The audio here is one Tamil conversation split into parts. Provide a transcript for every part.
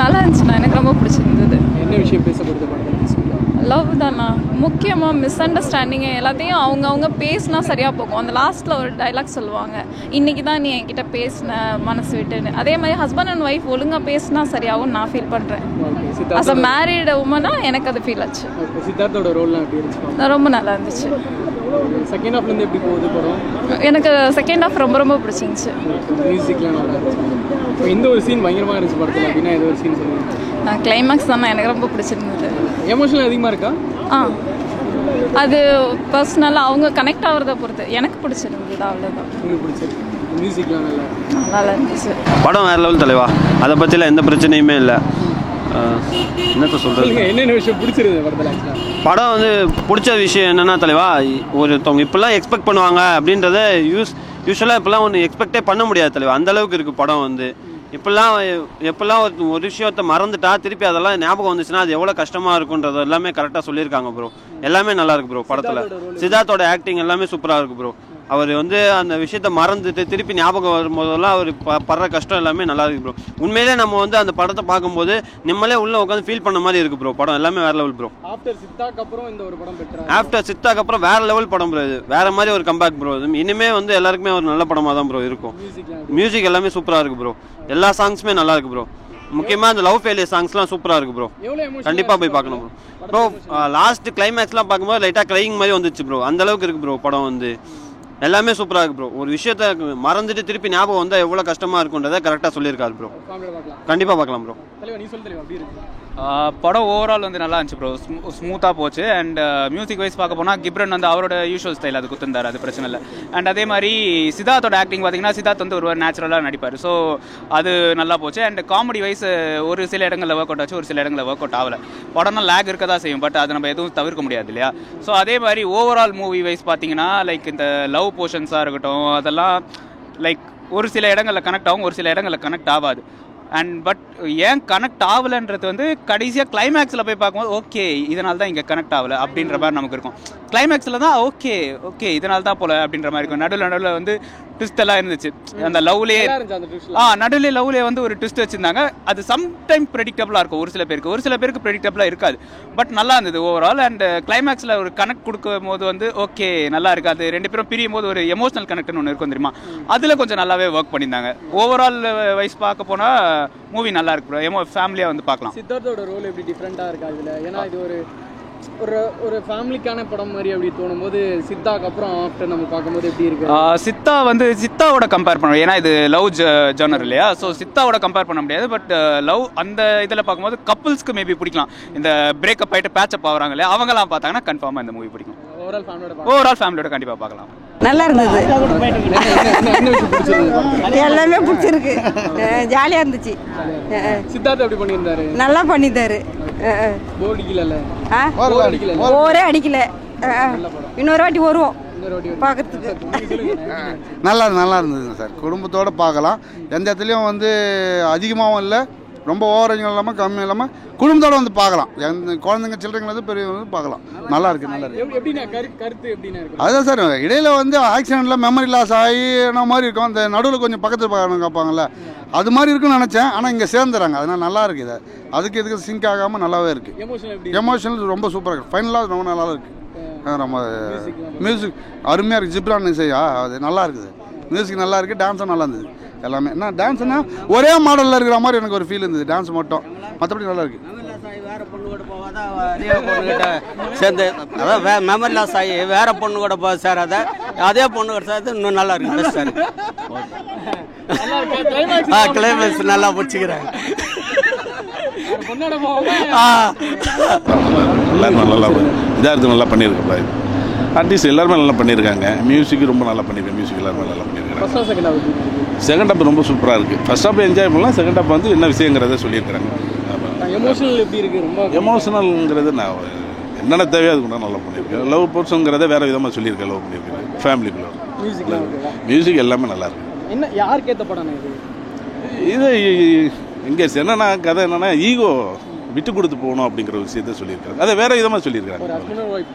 நல்லா இருந்துச்சுண்ணா, எனக்கு ரொம்ப பிடிச்சிருந்தது. என்ன விஷயம் பேசப்படுது படத்தில்? லவ் தானா முக்கியமாக, மிஸ் அண்டர்ஸ்டாண்டிங்கு எல்லாத்தையும் அவங்க பேசினா சரியாக போகும். அந்த லாஸ்ட்டில் ஒரு டைலாக் சொல்லுவாங்க, இன்றைக்கி தான் நீ என்கிட்ட பேசின மனசு விட்டுன்னு. அதே மாதிரி ஹஸ்பண்ட் அண்ட் ஒய்ஃப் ஒழுங்காக பேசினா சரியாகவும் நான் ஃபீல் பண்ணுறேன். அஸ் அ மேரிட் உமனாக எனக்கு அது ஃபீல் ஆச்சு. சித்தார்த்தோட ரோல்லாம் எப்படி இருந்துச்சு? ரொம்ப நல்லா இருந்துச்சு. செகண்ட் ஹாஃப்லேருந்து எப்படி போகுது படம்? எனக்கு செகண்ட் ஹாஃப் ரொம்ப பிடிச்சிருந்துச்சு. மியூசிக்லாம் நல்லா இருந்துச்சு. இந்த ஒரு சீன் பயங்கரமாக இருந்துச்சு படத்தில் அப்படின்னா ஏதோ ஒரு சீன் சொல்லுங்கள். கிளைமேக்ஸ் தானே எனக்கு ரொம்ப பிடிச்சிருந்தது. எமோஷனல் அதிகமாக இருக்கா? அது பர்சனலாக அவங்க கனெக்ட் ஆகிறத பொறுத்து எனக்கு பிடிச்சிருந்தது, அவ்வளோதான். உங்களுக்கு பிடிச்சிருக்கு? மியூசிக்லாம் நல்லா இருந்துச்சு. படம் வேறு லெவல் தலைவா, அதை பற்றிலாம் எந்த பிரச்சனையுமே இல்லை. என்னத்த சொல்கிறது, என்னென்ன விஷயம் பிடிச்சிருது படத்தில்? படம் வந்து பிடிச்ச விஷயம் என்னென்னா தலைவா, ஒருத்தவங்க இப்போல்லாம் எக்ஸ்பெக்ட் பண்ணுவாங்க அப்படின்றத யூஸ்வலாக இப்போல்லாம் ஒன்று எக்ஸ்பெக்டே பண்ண முடியாது தலைவா. அந்தளவுக்கு இருக்குது படம் வந்து. எப்பெல்லாம் ஒரு விஷயத்தை மறந்துட்டா திருப்பி அதெல்லாம் ஞாபகம் வந்துச்சுன்னா அது எவ்வளோ கஷ்டமாக இருக்குன்றது எல்லாமே கரெக்டாக சொல்லியிருக்காங்க ப்ரோ. எல்லாமே நல்லா இருக்கு ப்ரோ படத்தில். சித்தார்த்தோட ஆக்டிங் எல்லாமே சூப்பராக இருக்கு ப்ரோ. அவர் வந்து அந்த விஷயத்தை மறந்துட்டு திருப்பி ஞாபகம் வரும்போதெல்லாம் அவர் படுற கஷ்டம் எல்லாமே நல்லா இருக்கு ப்ரோ. உண்மையிலே நம்ம வந்து அந்த படத்தை பார்க்கும்போது நம்மளே உள்ள உட்காந்து ஃபீல் பண்ண மாதிரி இருக்கு ப்ரோ. படம் எல்லாமே வேற லெவல் ப்ரோ. ஆஃப்டர் சித்தாக்கு அப்புறம் இந்த ஒரு படம் பெட்டரா? ஆஃப்டர் சித்தாக்கு அப்புறம் வேற லெவல் படம் ப்ரோ. இது வேற மாதிரி ஒரு கம்பேக் ப்ரோ. இனிமே வந்து எல்லாருக்குமே ஒரு நல்ல படமாக தான் ப்ரோ இருக்கும். மியூசிக் எல்லாமே சூப்பராக இருக்கு ப்ரோ. எல்லா சாங்ஸுமே நல்லா இருக்கு ப்ரோ. முக்கியமாக அந்த லவ் ஃபெயிலியர் சாங்ஸ்லாம் சூப்பராக இருக்கு ப்ரோ. கண்டிப்பாக போய் பார்க்கணும் ப்ரோ. லாஸ்ட் கிளைமேக்ஸ்லாம் பார்க்கும்போது லைட்டாக கிரையிங் மாதிரி வந்துச்சு ப்ரோ. அந்த அளவுக்கு இருக்கு ப்ரோ படம் வந்து. எல்லாமே சூப்பராக இருக்கு ப்ரோ. ஒரு விஷயத்த மறந்துட்டு திருப்பி ஞாபகம் வந்தால் எவ்வளோ கஷ்டமாக இருக்குன்றதை கரெக்டாக சொல்லியிருக்காரு ப்ரோ. கண்டிப்பாக பார்க்கலாம் ப்ரோ. படம் ஓவரால் வந்து நல்லா இருந்துச்சு ப்ரோ. ஸ்மூத்தாக போச்சு. அண்ட் மியூசிக் வைஸ் பார்க்க போனால் கிப்ரன் வந்து அவரோட யூஷுவல் ஸ்டைல் அது குத்துந்தார், அது பிரச்சனை இல்லை. அண்ட் அதே மாதிரி சித்தார்த்தோட ஆக்டிங் பார்த்தீங்கன்னா சித்தார்த் வந்து ஒரு நேச்சுரலாக நடிப்பார். ஸோ அது நல்லா போச்சு. அண்ட் காமெடி வைஸ் ஒரு சில இடங்களில் ஒர்க் அவுட் ஆச்சு, ஒரு சில இடங்களில் ஒர்க் அவுட் ஆகலை. படம்னா லேக் இருக்க தான் செய்யும், பட் அது நம்ம எதுவும் தவிர்க்க முடியாது இல்லையா. ஸோ அதே மாதிரி ஓவரால் மூவி வைஸ் பார்த்தீங்கன்னா லைக் இந்த லவ் போர்ஷன்ஸாக இருக்கட்டும், அதெல்லாம் லைக் ஒரு சில இடங்களில் கனெக்ட் ஆகும், ஒரு சில இடங்களில் கனெக்ட் ஆகாது. அண்ட் பட் ஏன் கனெக்ட் ஆகலைன்றது வந்து கடைசியாக கிளைமேக்ஸில் போய் பார்க்கும்போது ஓகே இதனால தான் இங்கே கனெக்ட் ஆகலை அப்படின்ற மாதிரி நமக்கு இருக்கும். கிளைமேக்ஸில் தான் ஓகே இதனால தான் போல அப்படின்ற மாதிரி இருக்கும். நடுவில் வந்து ட்விஸ்ட் எல்லாம் இருந்துச்சு அந்த லவ்லேயே. நடுவில் லவ்லேயே வந்து ஒரு ட்விஸ்ட் வச்சுருந்தாங்க. அது சம்டைம் ப்ரெடிக்டபிளாக இருக்கும் ஒரு சில பேருக்கு ப்ரெடிக்டபிளாக இருக்காது. பட் நல்லா இருந்தது ஓவரால். அண்ட் கிளைமேக்ஸில் ஒரு கனெக்ட் கொடுக்கும் போது வந்து ஓகே நல்லா இருக்காது. ரெண்டு பேரும் பிரியும் போது ஒரு எமோஷனல் கனெக்ட்னு ஒன்று இருக்கும் தெரியுமா, அதில் கொஞ்சம் நல்லாவே ஒர்க் பண்ணியிருந்தாங்க. ஓவரால் வைஸ் பார்க்க போனால் மூவி நல்லா இருக்கு ப்ரோ. ஃபேமிலியாக வந்து பார்க்கலாம். சித்தார்த்தோட ரோல் எப்படி டிஃப்ரெண்ட்டாக இருக்கா இதில்? ஏன்னா இது ஒரு ஃபேமிலிக்கான படம் மாதிரி அப்படி தோணும் போது சித்தாக்கு அப்புறம் ஆஃப்டர் நம்ம பார்க்கும்போது எப்படி இருக்கு? சித்தாவோட கம்பேர் பண்ணுவோம். ஏன்னா இது லவ் ஜானர் இல்லையா. ஸோ சித்தாவோட கம்பேர் பண்ண முடியாது. பட் லவ் அந்த இதில் பார்க்கும்போது கப்புள்ஸ்க்கு மேபி பிடிக்கலாம். இந்த பிரேக்கப் ஆகிட்டு பேச்சப் ஆகுறாங்க இல்லையா, அவங்களாம் பார்த்தாங்கன்னா கன்ஃபார்மாக இந்த மூவி பிடிக்கும். ஓவரால் ஃபேமிலியோட கண்டிப்பாக பார்க்கலாம். நல்லா இருந்தது. எல்லாமே பிடிச்சிருக்கு. ஜாலியாக இருந்துச்சு. சித்தார்த் எப்படி பண்ணியிருந்தாரு? நல்லா பண்ணியிருந்தாரு. ஓரே அடிக்கல. இன்னொரு வாட்டி வருவோம் பார்க்கறதுக்கு. நல்லா இருந்ததுங்க சார். குடும்பத்தோடு பார்க்கலாம். எந்த இடத்துலையும் வந்து அதிகமாகவும் இல்லை, ரொம்ப ஓவரேஜும் இல்லாமல் கம்மியும் இல்லாமல் குடும்பத்தோடு வந்து பார்க்கலாம். எந்த குழந்தைங்க சில்ட்ரங்க வந்து பெரியவங்க வந்து பார்க்கலாம். நல்லா இருக்கு. அதுதான் சார், இடையில வந்து ஆக்சிடென்ட்ல மெமரி லாஸ் ஆகி என்ன மாதிரி இருக்கும். அந்த நடுவில் கொஞ்சம் பக்கத்தில் பார்ப்பாங்கல்ல, அது மாதிரி இருக்குன்னு நினச்சேன். ஆனால் இங்கே சேர்ந்துறாங்க, அதனால் நல்லா இருக்குது. இது அதுக்கு இதுக்கு சிங்க் ஆகாமல் நல்லாவே இருக்குது. எமோஷனல் ரொம்ப சூப்பராக இருக்குது. ஃபைனலாக ரொம்ப நல்லா இருக்குது. ரொம்ப மியூசிக் அருமையாக இருக்குது. ஜிப்ரான் இசையா அது நல்லா இருக்குது. மியூசிக் நல்லா இருக்குது. டான்ஸும் நல்லா இருந்தது. எல்லாமே என்ன டான்ஸ்னா ஒரே மாடலில் இருக்கிற மாதிரி எனக்கு ஒரு ஃபீல் இருந்தது. டான்ஸ் மட்டும், மற்றபடி நல்லா இருக்குது. வேற பொண்ணு கூட போகாத அதே பொண்ணுகிட்ட சேர்ந்து அதான் மெமரி லாஸ் ஆகி வேற பொண்ணு கூட போக சார். அதே பொண்ணு கூட சேர்த்து இன்னும் நல்லா இருக்கு. Best sir. கிளைமேக்ஸ் நல்லா பிடிச்சிக்கிறாங்க. இதாக நல்லா பண்ணியிருக்கா. ஆர்டிஸ்ட் எல்லாருமே நல்லா பண்ணியிருக்காங்க. மியூசிக் ரொம்ப நல்லா பண்ணியிருக்கேன். மியூசிக் எல்லாருமே நல்லா பண்ணியிருக்காங்க. செகண்ட் ஹாப் ரொம்ப சூப்பராக இருக்குது. ஃபர்ஸ்ட் ஹாப் என்ஜாய் பண்ணலாம். செகண்ட் ஹாப் வந்து என்ன விஷயங்கிறத சொல்லியிருக்கிறாங்க. எமோஷனல்ங்கிறது நான் என்னென்ன தேவையோ அது கூட நல்லா பண்ணியிருக்கேன். லவ் போர்ஷனுங்கிறத வேறு விதமாக சொல்லியிருக்கேன். லவ் பண்ணியிருக்கேன். ஃபேமிலிக்குள்ள மியூசிக் எல்லாமே நல்லா இருக்கு. என்ன யாருக்கு ஏற்ற படம் இது? இங்கே என்னன்னா கதை என்னன்னா ஈகோ விட்டு கொடுத்து போகணும் அப்படிங்கிற விஷயத்த சொல்லியிருக்காங்க. அதை வேற விதமாக சொல்லியிருக்காங்க.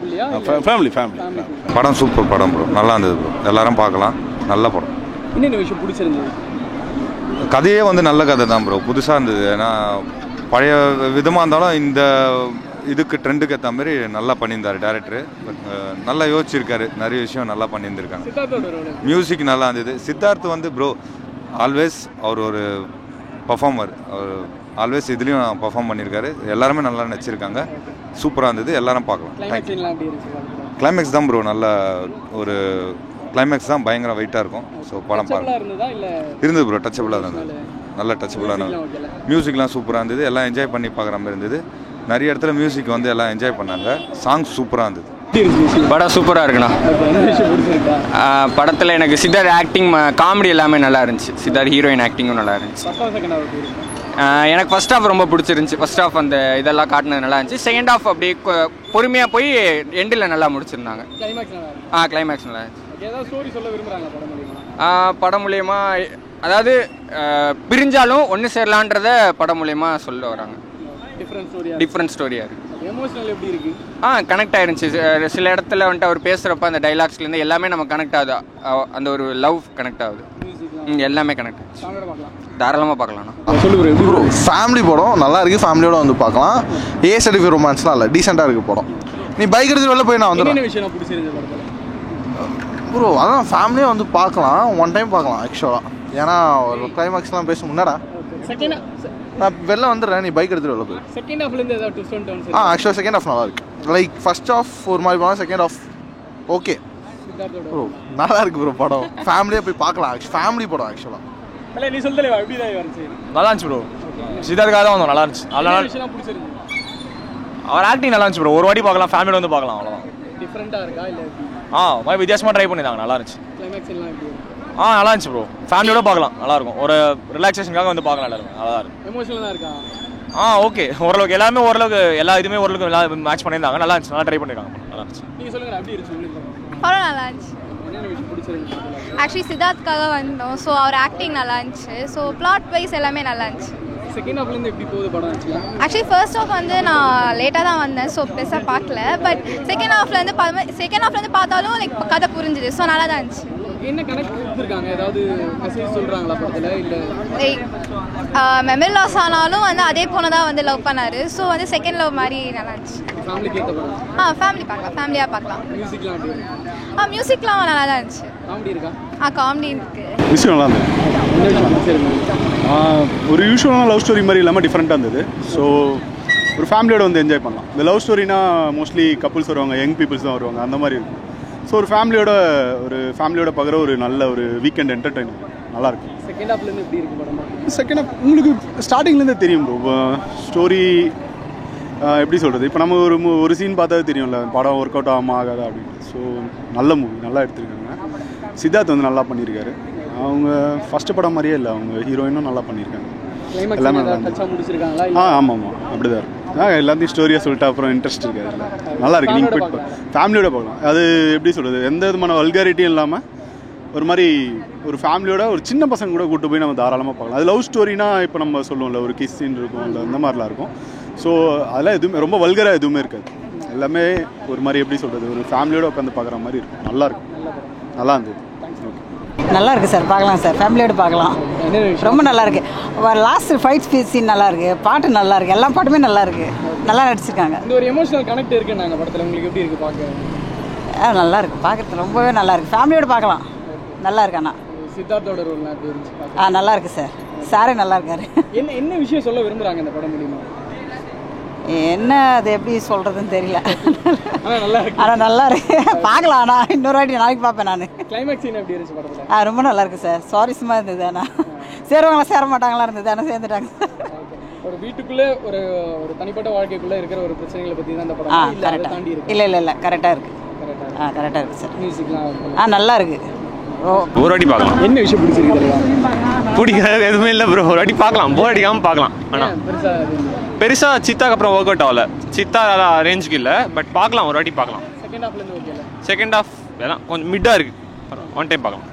ஃபேமிலி படம் சூப்பர் படம் ப்ரோ. நல்லா இருந்தது ப்ரோ. எல்லாரும் பார்க்கலாம். நல்ல படம். இன்னொரு விஷயம் பிடிச்சிருந்தது, கதையே வந்து நல்ல கதை தான் ப்ரோ. புதுசாக இருந்தது. ஏன்னா பழைய விதமாக இருந்தாலும் இந்த இதுக்கு ட்ரெண்டுக்கு ஏற்ற மாதிரி நல்லா பண்ணியிருந்தார் டேரக்டரு. நல்லா யோசிச்சிருக்காரு, நிறைய விஷயம் நல்லா பண்ணியிருந்திருக்காங்க. மியூசிக் நல்லா இருந்தது. சித்தார்த் வந்து ப்ரோ ஆல்வேஸ் அவர் ஒரு பர்ஃபார்மர், அவர் ஆல்வேஸ் இதுலேயும் பர்ஃபார்ம் பண்ணியிருக்காரு. எல்லாருமே நல்லா நடிச்சிருக்காங்க, சூப்பராக இருந்தது, எல்லாரும் பார்க்கலாம். கிளைமேக்ஸ் தான் ப்ரோ, நல்ல ஒரு கிளைமேக்ஸ் தான் பயங்கர வெயிட்டாக இருக்கும். ஸோ படம் இருந்தது ப்ரோ, டச்சபிளாக இருந்தது, நல்ல டச்சபிளாக இருந்தது. மியூசிக்லாம் சூப்பராக இருந்தது, எல்லாம் என்ஜாய் பண்ணி பார்க்குற மாதிரி இருந்தது. நிறைய இடத்துல மியூசிக் வந்து எல்லாம் என்ஜாய் பண்ணாங்க. சாங்ஸ் சூப்பராக இருந்தது. படம் சூப்பராக இருக்குண்ணா. படத்தில் எனக்கு சித்தார்த் ஆக்டிங், காமெடி எல்லாமே நல்லா இருந்துச்சு. சித்தார்த் ஹீரோயின் ஆக்டிங்கும் நல்லா இருந்துச்சு. எனக்கு ஃபர்ஸ்ட் ஹாஃப் ரொம்ப பிடிச்சிருந்துச்சி. ஃபர்ஸ்ட் ஹாஃப் அந்த இதெல்லாம் காட்டினது நல்லா இருந்துச்சு. செகண்ட் ஹாஃப் அப்படியே பொறுமையாக போய் எண்டில் நல்லா முடிச்சிருந்தாங்க. கிளைமேக்ஸ் நல்லா இருந்துச்சு. படம் மூலயமா அதாவது பிரிஞ்சாலும் ஒன்று சேரலான்றத படம் மூலயமா சொல்ல வராங்க. டிஃப்ரெண்ட் ஸ்டோரியாக இருக்குது. கனெக்ட் ஆயிருந்துச்சு. சில இடத்துல வந்துட்டு அவர் பேசுகிறப்ப அந்த டைலாக்ஸ்லேருந்து எல்லாமே நம்ம கனெக்ட் ஆகுது. அந்த ஒரு லவ் கனெக்ட் ஆகுது. எல்லாமே கனெக்ட் ஆகுது. தாராளமாக பார்க்கலாம்ண்ணா. ஃபேமிலி படம் நல்லா இருக்குது, ஃபேமிலியோட வந்து பார்க்கலாம். ஏ சர்டிஃபிகேட் ரொமான்ஸ்லாம் இல்லை, டீசெண்டாக இருக்குது படம். நீ பைக் எடுத்துட்டு வெளில போய் நான் வந்துடுறேன் ப்ரோ. அதான் ஃபேமிலியாக வந்து பார்க்கலாம், ஒன் டைம் பார்க்கலாம் ஆக்சுவலாக. ஏன்னா ஒரு கிளைமேக்ஸ்லாம் பேச முன்னாடா நான் வெளில வந்துடுறேன், நீ பைக் எடுத்துட்டு வெளில போய். ஆக்சுவலாக செகண்ட் ஹாஃப் நல்லா இருக்கு. லைக் ஃபர்ஸ்ட் ஹாஃப் ஒரு மாதிரி போனால் செகண்ட் ஹாஃப் ஓகே ப்ரோ, நல்லா இருக்கு ப்ரோ படம். ஃபேமிலியாக போய் பார்க்கலாம், ஃபேமிலி படம் ஆக்சுவலாக. நீ சொல்லலையா எப்படி தான் இருந்துச்சு? நல்லா இருந்துச்சு ப்ரோ. சித்தார்த்துக்காக தான் வந்தோம், நல்லா இருந்துச்சு. அவர் ஆக்டிங் நல்லா இருந்துச்சு ப்ரோ. ஒரு வாட்டி பார்க்கலாம், ஃபேமிலியோட வந்து பார்க்கலாம், அவ்வளோதான். டிஃப்ரெண்டாக இருக்கா இல்லை? மாதிரி வித்தியாசமாக ட்ரை பண்ணியிருந்தாங்க, நல்லா இருந்துச்சு. கிளைமேக்ஸ் எல்லாம் எப்படி? நல்லா இருந்துச்சு ப்ரோ. ஃபேமிலியோட பார்க்கலாம், நல்லா இருக்கும். ஒரு ரிலாக்ஸேஷனுக்காக வந்து பார்க்கலாம், நல்லா இருக்கும். நல்லா இருக்கும். எமோஷனலாக இருக்கா? ஓகே, ஓரளவுக்கு எல்லாமே ஓரளவுக்கு எல்லா இதுவுமே ஓரளவுக்கு நல்லா மேட்ச் பண்ணியிருந்தாங்க. நல்லா இருந்துச்சு, நல்லா ட்ரை பண்ணியிருக்காங்க, நல்லா இருந்துச்சு. நீங்கள் சொல்லுங்கள், எப்படி இருந்துச்சு? படம் நல்லா இருந்துச்சு. ஆக்சுவலி சித்தார்த்துக்காக வந்தோம். ஸோ அவர் ஆக்டிங் நல்லா இருந்துச்சு. ஸோ பிளாட் வைஸ் எல்லாமே நல்லா இருந்துச்சு. செகண்ட் ஹாஃப்லேருந்து எப்படி போகுது படம்? ஆக்சுவலி ஃபர்ஸ்ட் ஹாஃப் வந்து நான் லேட்டாக தான் வந்தேன், ஸோ பெருசாக பார்க்கல. பட் செகண்ட் ஹாஃப்லேருந்து பார்த்தாலும் லைக் கதை புரிஞ்சுது. ஸோ நல்லா தான் இருந்துச்சு. என்ன கனெக்ட் கொடுத்துருக்காங்க? ஏதாவது மெசேஜ் சொல்கிறாங்களா படத்தில்? இல்லை லைக் மெமரி லாஸ் ஆனாலும் வந்து அதே பொண்ணை தான் வந்து லவ் பண்ணார். ஸோ வந்து செகண்ட் லவ் மாதிரி நல்லா இருந்துச்சு. ஃபேமிலிக்கு ஏற்ற படம்? ஃபேமிலி பார்க்கலாம், ஃபேமிலியாக பார்க்கலாம். மியூசிக்லாம் எப்படி? மியூசிக்லாம் நல்லா தான் இருந்துச்சு. காமெடி இருக்கா? காமெடி இருக்கு. விஷயம் நல்லா இருந்தது. ஒரு யூஸ்வலான லவ் ஸ்டோரி மாதிரி இல்லாமல் டிஃப்ரெண்ட்டாக இருந்தது. ஸோ ஒரு ஃபேமிலியோட வந்து என்ஜாய் பண்ணலாம். இந்த லவ் ஸ்டோரினா மோஸ்ட்லி கப்புள்ஸ் வருவாங்க, யங் பீப்புள்ஸ் தான் வருவாங்க, அந்த மாதிரி இருக்கும். ஸோ ஒரு ஃபேமிலியோட பார்க்குற ஒரு நல்ல ஒரு வீக்கெண்ட் என்டர்டைன்மெண்ட் நல்லாயிருக்கும். செகண்ட் ஹாஃப்லேருந்து எப்படி இருக்குது படம்? செகண்ட் ஹாஃப் உங்களுக்கு ஸ்டார்டிங்லேருந்தே தெரியும் ப்ரோ. ஸ்டோரி எப்படி சொல்கிறது, இப்போ நம்ம ஒரு சீன் பார்த்தாவே தெரியும்ல படம் ஒர்க் அவுட் ஆகாமல் ஆகாதா அப்படின்ட்டு. ஸோ நல்ல மூவி, நல்லா எடுத்திருக்காங்க. சித்தார்த் வந்து நல்லா பண்ணியிருக்காரு. அவங்க ஃபஸ்ட்டு படம் மாதிரியே இல்லை, அவங்க ஹீரோயினும் நல்லா பண்ணியிருக்காங்க. எல்லாமே நல்லா ஆமாம் அப்படிதான் இருக்கும். எல்லாத்தையும் ஸ்டோரியாக சொல்லிட்டு அப்புறம் இன்ட்ரெஸ்ட் இருக்காது. நல்லா இருக்குது, நீங்கள் போய்ட்டு ஃபேமிலியோட பார்க்கலாம். அது எப்படி சொல்கிறது, எந்த விதமான வல்காரிட்டியும் இல்லாமல் ஒரு மாதிரி ஒரு ஃபேமிலியோட ஒரு சின்ன பசங்க கூட கூட்டு போய் நம்ம தாராளமாக பார்க்கலாம். அது லவ் ஸ்டோரினா இப்போ நம்ம சொல்லுவோம்ல ஒரு கிஸ் சீன் இருக்கும், இல்லை இந்த மாதிரிலாம் இருக்கும். ஸோ அதெல்லாம் எதுவுமே ரொம்ப வல்கராக எதுவுமே இருக்காது. எல்லாமே ஒரு மாதிரி எப்படி சொல்கிறது, ஒரு ஃபேமிலியோட உட்காந்து பார்க்குற மாதிரி இருக்கும். நல்லாயிருக்கும், நல்லா இருந்தது. நல்லா இருக்கு சார், பார்க்கலாம் சார், ஃபேமிலியோடு பார்க்கலாம். ரொம்ப நல்லா இருக்கு. லாஸ்ட் ஃபைட் சீன் நல்லா இருக்கு, பாட்டு நல்லா இருக்கு, எல்லா பாட்டுமே நல்லா இருக்கு, நல்லா நடிச்சிருக்காங்க. இந்த ஒரு எமோஷனல் கனெக்ட் இருக்கு நாங்கள் படத்தில். உங்களுக்கு எப்படி இருக்கு பார்க்க? நல்லா இருக்கு, பார்க்கறது ரொம்பவே நல்லா இருக்கு. ஃபேமிலியோடு பார்க்கலாம், நல்லா இருக்கு. அண்ணா சித்தார்த்தோட ரோல் எப்படி இருந்துச்சு? நல்லா இருக்கு சார், சாரே நல்லா இருக்காரு. என்ன விஷயம் சொல்ல விரும்புறாங்க இந்த படம் மூலியமா? என்ன அது எப்படி சொல்றதுன்னு தெரியல. ஆனால் நல்லா இருக்கு, பார்க்கலாம். ஆனால் இன்னொரு வாட்டி நாளைக்கு பார்ப்பேன் நான். கிளைமேக்ஸ் சீன் எப்படி இருந்துச்சு படத்தில்? ரொம்ப நல்லா இருக்கு சார், சுவாரஸ்யமாக இருந்தது. ஆனால் சேருவாங்களா சேர மாட்டாங்களா இருந்தது, ஆனால் சேர்ந்துட்டாங்க. ஒரு வீட்டுக்குள்ளே ஒரு தனிப்பட்ட வாழ்க்கைக்குள்ளே இருக்கிற ஒரு பிரச்சனைகளை பற்றி தான் இந்த படம். கரெக்டாக இல்லை கரெக்டாக இருக்கு. கரெக்டாக இருக்கு சார். மியூசிக்லாம் நல்லா இருக்கு. ஒரு வாட்டி பார்க்கலாம். என்ன விஷயம் பிடிச்சிருக்கு? பிடிக்காது எதுவுமே இல்லை ப்ரோ, ஒரு வாட்டி பார்க்கலாம், போர் அடிக்காமல் பார்க்கலாம். ஆனால் பெருசாக சித்தாக்கு அப்புறம் ஒர்க் அவுட் ஆகல. சித்தா ரேஞ்சுக்கு இல்லை, பட் பார்க்கலாம், ஒரு வாட்டி பார்க்கலாம். செகண்ட் ஹாஃப்லேருந்து ஓகே. செகண்ட் ஹாஃப் எல்லாம் கொஞ்சம் மிட்டாக இருக்குது, ஒன் டைம் பார்க்கலாம்.